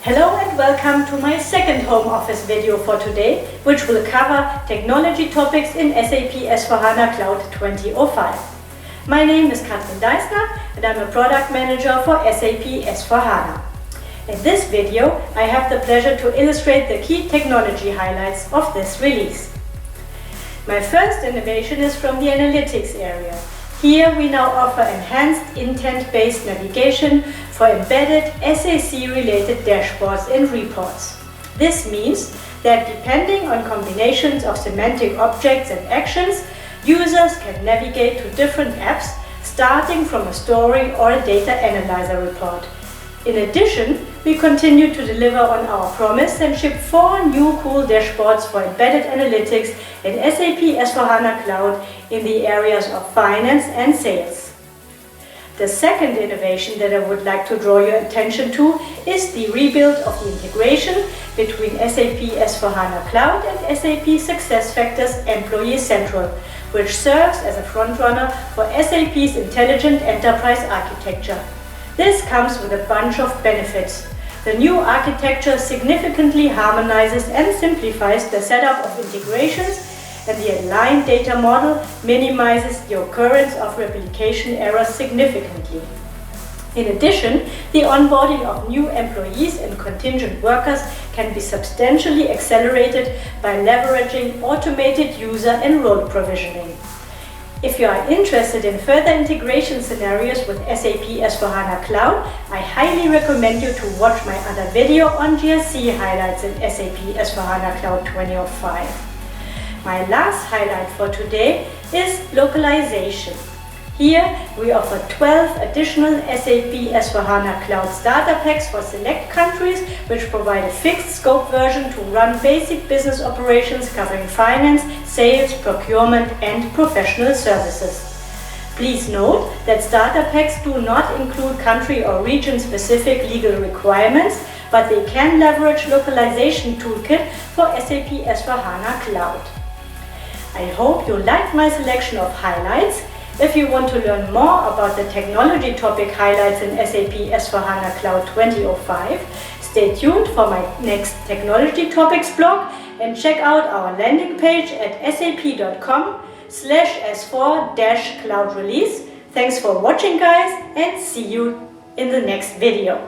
Hello and welcome to my second home office video for today, which will cover technology topics in SAP S/4HANA Cloud 2005. My name is Katrin Deissner and I'm a product manager for SAP S/4HANA. In this video, I have the pleasure to illustrate the key technology highlights of this release. My first innovation is from the analytics area. Here we now offer enhanced intent-based navigation for embedded SAC-related dashboards and reports. This means that depending on combinations of semantic objects and actions, users can navigate to different apps starting from a story or a data analyzer report. In addition, we continue to deliver on our promise and ship 4 new cool dashboards for embedded analytics in SAP S/4HANA Cloud in the areas of finance and sales. The second innovation that I would like to draw your attention to is the rebuild of the integration between SAP S/4HANA Cloud and SAP SuccessFactors Employee Central, which serves as a frontrunner for SAP's intelligent enterprise architecture. This comes with a bunch of benefits. The new architecture significantly harmonizes and simplifies the setup of integrations, and the aligned data model minimizes the occurrence of replication errors significantly. In addition, the onboarding of new employees and contingent workers can be substantially accelerated by leveraging automated user and role provisioning. If you are interested in further integration scenarios with SAP S/4HANA Cloud, I highly recommend you to watch my other video on GRC highlights in SAP S/4HANA Cloud 2005. My last highlight for today is localization. Here we offer 12 additional SAP S/4HANA Cloud starter packs for select countries, which provide a fixed scope version to run basic business operations covering finance, sales, procurement and professional services. Please note that starter packs do not include country or region-specific legal requirements, but they can leverage localization toolkit for SAP S/4HANA Cloud. I hope you liked my selection of highlights. If you want to learn more about the technology topic highlights in SAP S/4HANA Cloud 2005, stay tuned for my next technology topics blog and check out our landing page at sap.com/s4-cloud release. Thanks for watching, guys, and see you in the next video.